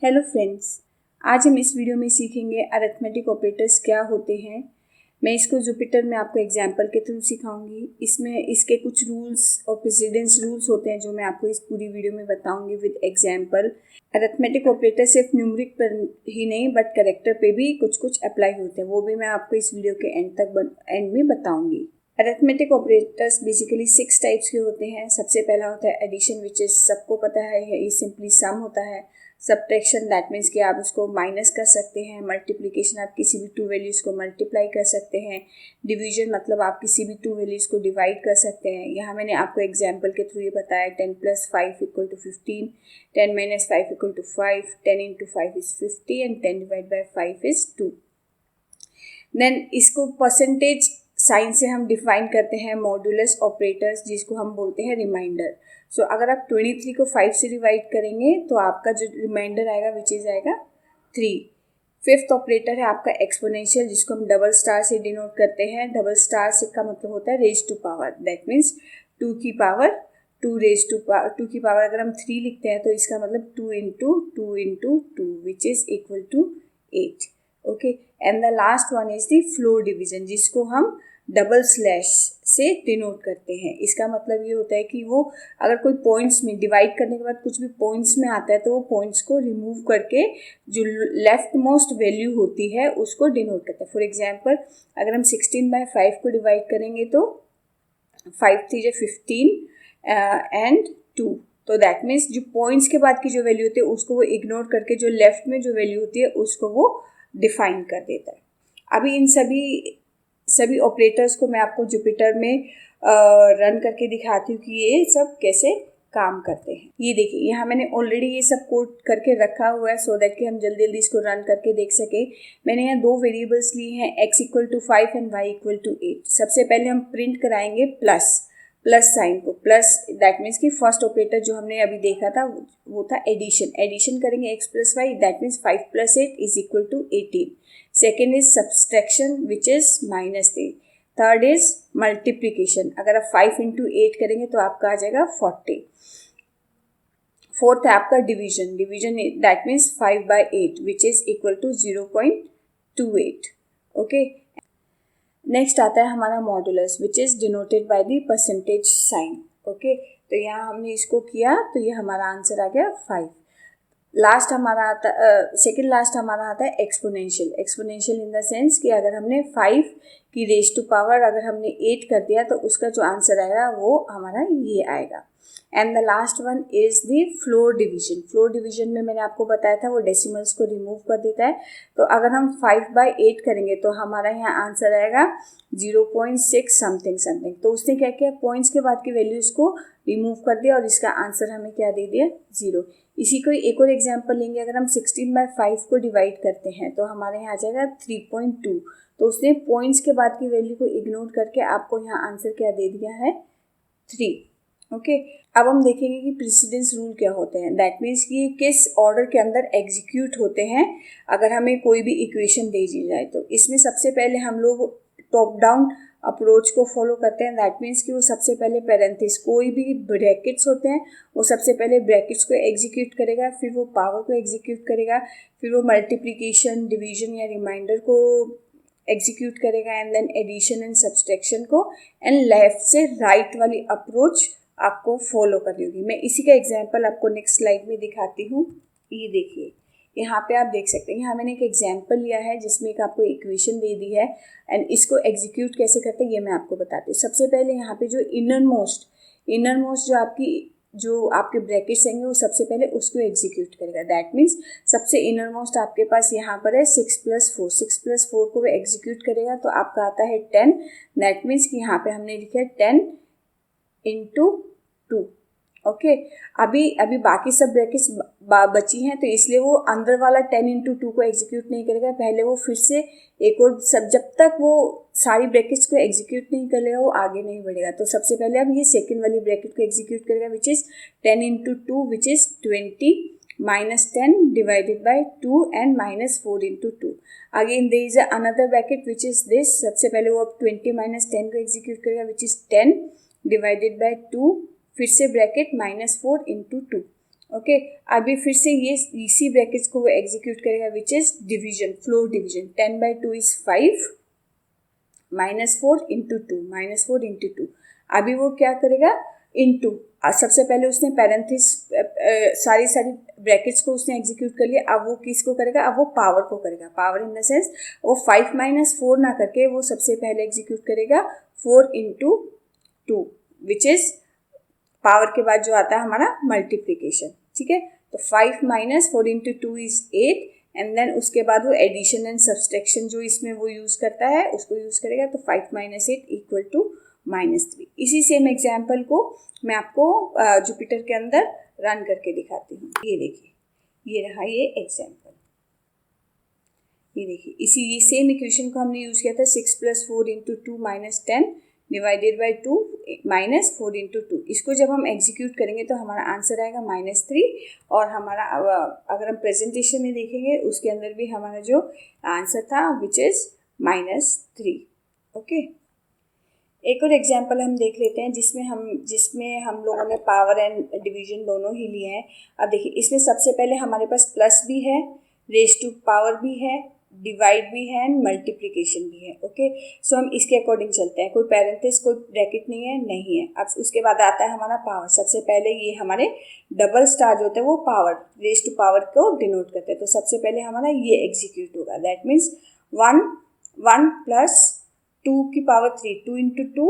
Hello friends, आज हम इस वीडियो में सीखेंगे अरिथमेटिक ऑपरेटर्स क्या होते हैं। मैं इसको जुपिटर में आपको एग्जांपल के थ्रू सिखाऊंगी। इसमें इसके कुछ रूल्स और प्रेसिडेंस रूल्स होते हैं जो मैं आपको इस पूरी वीडियो में बताऊंगी विद एग्जांपल। अरिथमेटिक ऑपरेटर सिर्फ न्यूमरिक पर ही नहीं बट कैरेक्टर पे भी कुछ कुछ अप्लाई होते हैं, वो भी मैं आपको इस वीडियो के एंड में बताऊंगी। अरिथमेटिक ऑपरेटर्स बेसिकली 6 टाइप्स के होते हैं। सबसे पहला होता है एडिशन, विच इज सबको पता है, ये सिंपली सम होता है। सब्ट्रैक्शन, दैट मीन्स कि आप उसको माइनस कर सकते हैं। मल्टीप्लिकेशन, आप किसी भी 2 वैल्यूज़ को मल्टीप्लाई कर सकते हैं। डिवीजन मतलब आप किसी भी 2 वैल्यूज़ को डिवाइड कर सकते हैं। यहाँ मैंने आपको एग्जांपल के थ्रू ये बताया 10 + 5 = 15, 10 - 5 = 5, 10 × 5 is 50 एंड 10 / 5 is 2। देन इसको परसेंटेज साइन से हम डिफाइन करते हैं मॉड्यूलस ऑपरेटर्स, जिसको हम बोलते हैं रिमाइंडर। सो अगर आप 23 को 5 से डिवाइड करेंगे तो आपका जो रिमाइंडर आएगा विच इज आएगा 3। फिफ्थ ऑपरेटर है आपका एक्सपोनेंशियल, जिसको हम डबल स्टार से डिनोट करते हैं। डबल स्टार से का मतलब होता है raise to power, that means 2 की पावर 2 रेज टू पावर 2 की पावर अगर हम 3 लिखते हैं तो इसका मतलब 2 × 2 × 2 which is equal to 8। Okay, and the last one is the floor division, जिसको हम डबल स्लैश से डिनोट करते हैं। इसका मतलब ये होता है कि वो अगर कोई पॉइंट्स में डिवाइड करने के बाद कुछ भी पॉइंट्स में आता है तो वो पॉइंट्स को रिमूव करके जो लेफ्ट मोस्ट वैल्यू होती है उसको डिनोट करता है। फॉर एग्जांपल, अगर हम 16/5 को डिवाइड करेंगे तो 5 × 3 = 15 एंड 2, तो दैट मीन्स जो पॉइंट्स के बाद की जो वैल्यू होती है उसको वो इग्नोर करके जो लेफ्ट में जो वैल्यू होती है उसको वो डिफाइन कर देता है। अभी इन सभी ऑपरेटर्स को मैं आपको जुपिटर में रन करके दिखाती हूँ कि ये सब कैसे काम करते हैं। ये देखिए, यहाँ मैंने ऑलरेडी ये सब कोड करके रखा हुआ है सो दैट कि हम जल्दी जल्दी इसको रन करके देख सके। मैंने यहाँ 2 वेरिएबल्स लिए हैं, x = 5 एंड y = 8। सबसे पहले हम प्रिंट कराएंगे प्लस साइन को। प्लस दैट मीन्स कि फर्स्ट ऑपरेटर जो हमने अभी देखा था वो था एडिशन करेंगे x + y, that means 5 + 8 = 18। Second is subtraction which is -3। Third is multiplication, अगर आप 5 × 8 करेंगे तो आपका आ जाएगा 40। फोर्थ है आपका division that means 5/8 which is equal to 0.28। Okay, next आता है हमारा modulus which is denoted by the percentage sign. Okay, तो यहाँ हमने इसको किया तो ये हमारा आंसर आ गया 5। लास्ट हमारा आता सेकेंड लास्ट हमारा आता है एक्सपोनेंशियल इन द सेंस कि अगर हमने 5 की रेज टू पावर अगर हमने 8 कर दिया तो उसका जो आंसर आएगा वो हमारा ये आएगा। And the last one is the floor division में मैंने आपको बताया था वो डेसिमल्स को रिमूव कर देता है। तो अगर हम 5/8 करेंगे तो हमारा यहाँ आंसर आएगा 0.6 समथिंग। तो उसने क्या किया, पॉइंट्स के बाद की वैल्यूज को रिमूव कर दिया और इसका आंसर हमें क्या दे दिया, 0। इसी को एक और एग्जांपल लेंगे, अगर हम 16/5 को डिवाइड करते हैं तो हमारे यहाँ आ जाएगा 3.2। तो उसने पॉइंट्स के बाद की वैल्यू को इग्नोर करके आपको यहाँ आंसर क्या दे दिया है, 3। ओके, अब हम देखेंगे कि प्रेसिडेंस रूल क्या होते हैं। दैट मीन्स कि किस ऑर्डर के अंदर एग्जीक्यूट होते हैं अगर हमें कोई भी इक्वेशन दे दी जाए। तो इसमें सबसे पहले हम लोग टॉप डाउन अप्रोच को फॉलो करते हैं। दैट मीन्स कि वो सबसे पहले पैरेंथेसिस, कोई भी ब्रैकेट्स होते हैं वो सबसे पहले ब्रैकेट्स को एग्जीक्यूट करेगा, फिर वो पावर को एग्जीक्यूट करेगा, फिर वो मल्टीप्लिकेशन, डिवीजन या रिमाइंडर को एग्जीक्यूट करेगा, and then addition and subtraction को, एंड लेफ्ट से राइट वाली अप्रोच आपको फॉलो करनी होगी। मैं इसी का एग्जाम्पल आपको नेक्स्ट स्लाइड में दिखाती हूँ। ये देखिए, यहाँ पे आप देख सकते हैं, यहाँ मैंने एक एग्जाम्पल लिया है जिसमें एक आपको इक्वेशन दे दी है एंड इसको एग्जीक्यूट कैसे करते हैं ये मैं आपको बताती हूँ। सबसे पहले यहाँ पे जो इनर मोस्ट जो आपके ब्रैकेट्स हैं वो सबसे पहले उसको एग्जीक्यूट करेगा। दैट मीन्स सबसे इनर मोस्ट आपके पास यहाँ पर है 6 + 4 को वो एग्जीक्यूट करेगा तो आपका आता है 10। दैट मीन्स कि यहाँ पे हमने लिखा है 10 × 2। ओके, अभी बाकी सब ब्रैकेट्स बची हैं तो इसलिए वो अंदर वाला 10 × 2 को एग्जीक्यूट नहीं करेगा। पहले वो फिर से एक और सब, जब तक वो सारी ब्रैकेट्स को एग्जीक्यूट नहीं करेगा वो आगे नहीं बढ़ेगा। तो सबसे पहले अब ये सेकेंड वाली ब्रैकेट को एग्जीक्यूट करेगा which is 10 × 2 which is 20 -10 / 2 and -4 × 2। Again there is another bracket which is this. सबसे पहले वो अब 20 - 10 को एग्जीक्यूट करेगा विच इज 10 / 2, फिर से ब्रैकेट -4 × 2। ओके अभी फिर से ये इसी ब्रैकेट्स को वो एग्जीक्यूट करेगा which is division, floor division. 10/2 is 5 -4 into 2, -4 into 2। अभी वो क्या करेगा इंटू, सबसे पहले उसने पैरेंथिस सारी ब्रैकेट्स को उसने एग्जीक्यूट कर लिया। अब वो किसको करेगा, अब वो पावर को करेगा। पावर इन द सेंस वो 5 - 4 ना करके वो सबसे पहले एग्जीक्यूट करेगा 4 इंटू 2 विच इज पावर के बाद जो आता है हमारा मल्टीप्लीकेशन। ठीक है, तो 5 - 4 इंटू 2 इज 8 एंड देन उसके बाद वो एडिशन एंड सब्सट्रैक्शन जो इसमें वो यूज़ करता है उसको यूज़ करेगा। तो 5 - 8 इक्वल टू -3। इसी सेम एग्जाम्पल को मैं आपको जुपिटर के अंदर रन करके दिखाती हूँ। ये देखिए, ये रहा ये एग्जाम्पल। ये देखिए, ये सेम इक्वेशन को हमने यूज़ किया था 6 + 4 इंटू 2 -10 डिवाइडेड बाई 2 -4 इंटू 2। इसको जब हम एग्जीक्यूट करेंगे तो हमारा आंसर आएगा -3। और हमारा अगर हम प्रेजेंटेशन में देखेंगे उसके अंदर भी हमारा जो आंसर था विच इज़ -3। ओके, एक और एग्जाम्पल हम देख लेते हैं जिसमें हम लोगों ने पावर एंड डिवीजन दोनों ही लिए हैं। अब देखिए, इसमें सबसे पहले हमारे पास प्लस भी है, रेज टू पावर भी है, डिवाइड भी है एंड मल्टीप्लिकेशन भी है। ओके, सो हम इसके अकॉर्डिंग चलते हैं। कोई पैरेंथेसिस कोई ब्रैकेट नहीं है। अब उसके बाद आता है हमारा पावर। सबसे पहले ये हमारे डबल स्टार जो होता है वो पावर, रेज टू पावर को डिनोट करते हैं। तो सबसे पहले हमारा ये एग्जीक्यूट होगा, दैट मीन्स 1 प्लस 2 की power 3, 2 into 2,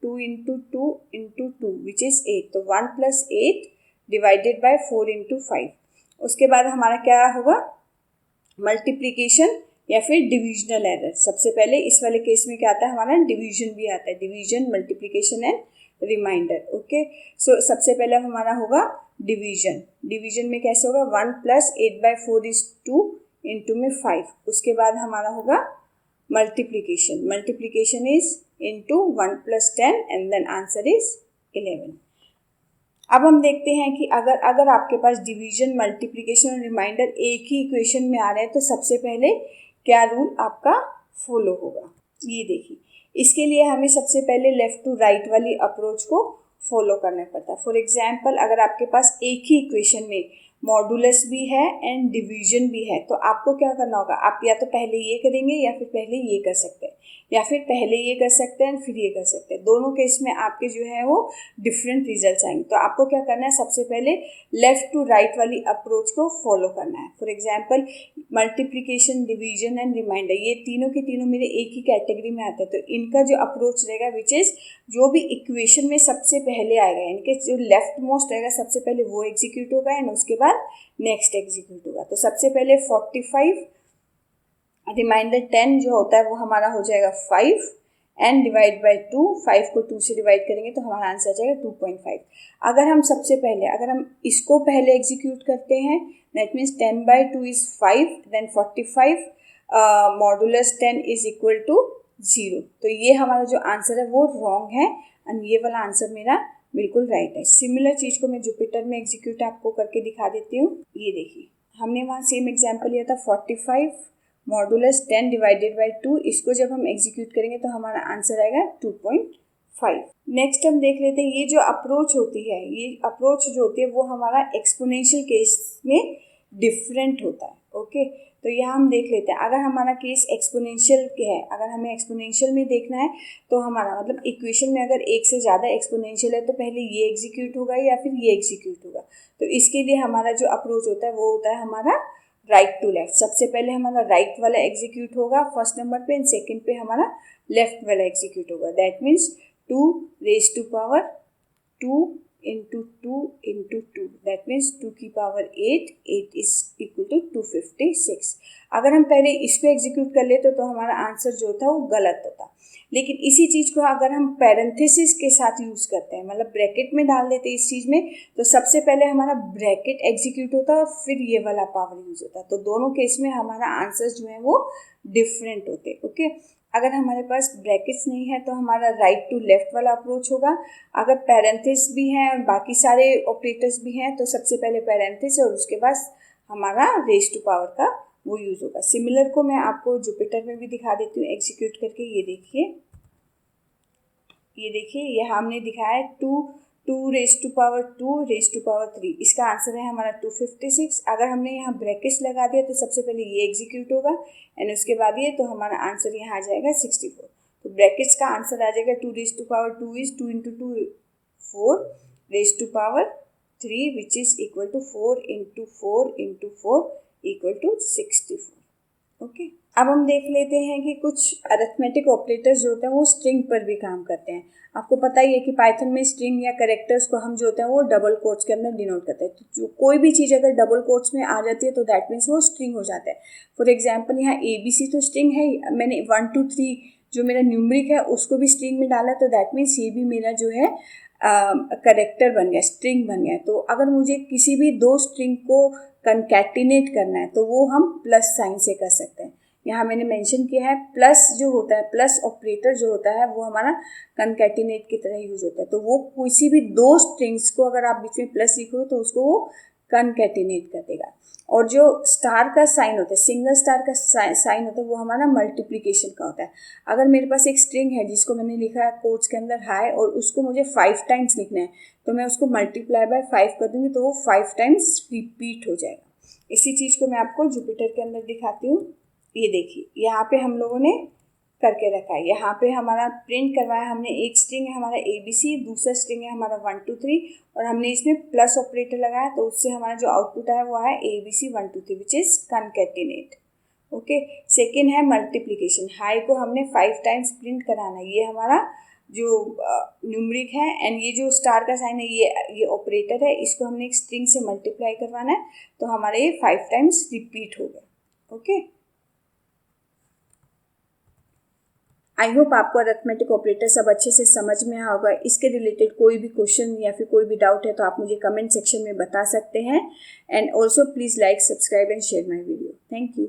2 into 2 into 2 which is 8। तो 1 + 8 डिवाइडेड बाय 4 इंटू 5। उसके बाद हमारा क्या होगा, मल्टीप्लीकेशन या फिर डिविजनल एरर। सबसे पहले इस वाले केस में क्या आता है हमारा, डिवीजन भी आता है, division, multiplication and remainder. Okay, so सबसे पहले हमारा होगा डिवीजन। डिवीजन में कैसे होगा, 1 + 8/4 इज 2 इंटू में 5। उसके बाद हमारा होगा multiplication is into 1 + 10 and then answer is 11। अब हम देखते हैं कि अगर आपके पास डिवीजन, मल्टीप्लिकेशन और रिमाइंडर एक ही इक्वेशन में आ रहे हैं तो सबसे पहले क्या रूल आपका फॉलो होगा। ये देखिए, इसके लिए हमें सबसे पहले लेफ्ट टू राइट वाली अप्रोच को फॉलो करना पड़ता है। फॉर एग्जाम्पल, अगर आपके पास एक ही इक्वेशन में मॉडुलस भी है एंड डिवीजन भी है तो आपको क्या करना होगा, आप या तो पहले ये करेंगे या फिर पहले ये कर सकते हैं, या फिर पहले ये कर सकते हैं फिर ये कर सकते हैं। दोनों केस में आपके जो है वो डिफरेंट रिजल्ट्स आएंगे। तो आपको क्या करना है, सबसे पहले लेफ्ट टू राइट वाली अप्रोच को फॉलो करना है। For example, multiplication, division and remainder, ये तीनों के तीनों मेरे एक ही कैटेगरी में आते हैं। तो इनका जो अप्रोच रहेगा विच इज़ जो भी इक्वेशन में सबसे पहले आएगा, यानी कि जो लेफ्ट मोस्ट रहेगा सबसे पहले वो एग्जीक्यूट होगा एंड उसके बाद नेक्स्ट एग्जीक्यूट होगा। तो सबसे पहले 45 रिमाइंडर 10 जो होता है वो हमारा हो जाएगा 5 एंड डिवाइड बाई 2। 5 को 2 से डिवाइड करेंगे तो हमारा आंसर आ जाएगा 2.5। अगर हम इसको पहले एग्जीक्यूट करते हैं that means 10/2 is 5 then 45 modulus 10 is equal to 0। तो ये हमारा जो आंसर है वो रॉन्ग है एंड ये वाला आंसर मेरा बिल्कुल राइट है। सिमिलर चीज़ को मैं जुपिटर में एग्जीक्यूट आपको करके दिखा देती हूँ। ये देखिए, हमने वहाँ सेम एग्जाम्पल लिया था 45 मॉडुलस 10 डिवाइडेड बाई 2। इसको जब हम एग्जीक्यूट करेंगे तो हमारा आंसर आएगा 2.5। नेक्स्ट हम देख लेते हैं, ये जो अप्रोच होती है, ये अप्रोच जो होती है वो हमारा एक्सपोनेंशियल केस में डिफरेंट होता है। ओके, तो यहाँ हम देख लेते हैं, अगर हमारा केस एक्सपोनेंशियल के है, अगर हमें एक्सपोनेंशियल में देखना है तो हमारा मतलब इक्वेशन में अगर एक से ज़्यादा एक्सपोनेंशियल है तो पहले ये एग्जीक्यूट होगा या फिर ये एग्जीक्यूट होगा। तो इसके लिए हमारा जो अप्रोच होता है वो होता है हमारा राइट टू लेफ्ट। सबसे पहले हमारा राइट वाला एग्जीक्यूट होगा फर्स्ट नंबर पे एंड सेकंड पे हमारा लेफ्ट वाला एग्जीक्यूट होगा। That means 2 raised to power 2 into 2 into 2, that means 2 की पावर 8 इज इक्वल टू 256। अगर हम पहले इसको एग्जीक्यूट कर लेते तो हमारा आंसर जो था वो गलत होता। लेकिन इसी चीज़ को अगर हम पैरेंथेसिस के साथ यूज़ करते हैं, मतलब ब्रैकेट में डाल देते हैं इस चीज़ में, तो सबसे पहले हमारा ब्रैकेट एग्जीक्यूट होता है और फिर ये वाला पावर यूज होता है। तो दोनों केस में हमारा आंसर जो है वो डिफरेंट होते हैं। ओके, अगर हमारे पास ब्रैकेट्स नहीं है तो हमारा राइट टू लेफ्ट वाला अप्रोच होगा। अगर पैरेंथेसिस भी है और बाकी सारे ऑपरेटर्स भी हैं तो सबसे पहले पैरेंथेसिस और उसके बाद हमारा रेज टू पावर का वो यूज़ होगा। सिमिलर को मैं आपको जुपिटर में भी दिखा देती हूँ एग्जीक्यूट करके। ये देखिए, ये हमने दिखाया है 2 2 raise to power 2 raise to power 3, इसका आंसर है हमारा 256। अगर हमने यहाँ ब्रैकेट्स लगा दिया तो सबसे पहले ये एग्जीक्यूट होगा एंड उसके बाद ये, तो हमारा आंसर यहाँ आ जाएगा 64। तो ब्रैकेट्स का आंसर आ जाएगा 2 raise to power 2 is 2 into 2 4 raise to power 3 which is equal to 4 into 4 into 4 equal to 64। Okay, अब हम देख लेते हैं कि कुछ अरिथमेटिक ऑपरेटर्स जो होते हैं वो स्ट्रिंग पर भी काम करते हैं। आपको पता ही है कि पाइथन में स्ट्रिंग या कैरेक्टर्स को हम जो होते हैं वो डबल कोट्स के अंदर डिनोट करते हैं। तो जो कोई भी चीज़ अगर डबल कोट्स में आ जाती है तो दैट मीन्स वो स्ट्रिंग हो जाता है। फॉर एग्जाम्पल यहाँ ABC तो स्ट्रिंग है, मैंने 1 2 3 जो मेरा न्यूमरिक है उसको भी स्ट्रिंग में डाला, तो दैट मीन्स ये भी मेरा जो है कैरेक्टर बन गया, स्ट्रिंग बन गया। तो अगर मुझे किसी भी दो स्ट्रिंग को कंकैटिनेट करना है तो वो हम प्लस साइन से कर सकते हैं। यहाँ मैंने मेंशन किया है प्लस जो होता है, प्लस ऑपरेटर जो होता है वो हमारा कंकैटिनेट की तरह यूज होता है। तो वो किसी भी दो स्ट्रिंग्स को अगर आप बीच में प्लस लिखो तो उसको वो कंकैटिनेट कर देगा। और जो स्टार का साइन होता है, सिंगल स्टार का साइन होता है, वो हमारा मल्टीप्लिकेशन का होता है। अगर मेरे पास एक स्ट्रिंग है जिसको मैंने लिखा है कोट्स के अंदर हाई और उसको मुझे 5 टाइम्स लिखना है, तो मैं उसको मल्टीप्लाई बाय 5 कर दूंगी तो वो 5 टाइम्स रिपीट हो जाएगा। इसी चीज़ को मैं आपको जुपिटर के अंदर दिखाती हूँ। ये देखिए, यहाँ पे हम लोगों ने करके रखा है। यहाँ पे हमारा प्रिंट करवाया हमने, एक स्ट्रिंग है हमारा ABC, दूसरा स्ट्रिंग है हमारा 1 2 3 और हमने इसमें प्लस ऑपरेटर लगाया, तो उससे हमारा जो आउटपुट है वो है ABC 1 2 3 which is concatenate. Okay, second है मल्टीप्लिकेशन। हाई को हमने 5 टाइम्स प्रिंट कराना है, ये हमारा जो न्यूमरिक है एंड ये जो स्टार का साइन है ये ऑपरेटर है, इसको हमने एक स्ट्रिंग से मल्टीप्लाई करवाना है, तो हमारे ये 5 टाइम्स रिपीट हो गया। ओके, आई होप आपको अरिथमेटिक ऑपरेटर सब अच्छे से समझ में आया होगा। इसके रिलेटेड कोई भी क्वेश्चन या फिर कोई भी डाउट है तो आप मुझे कमेंट सेक्शन में बता सकते हैं। And also please like, subscribe and share my video. Thank you.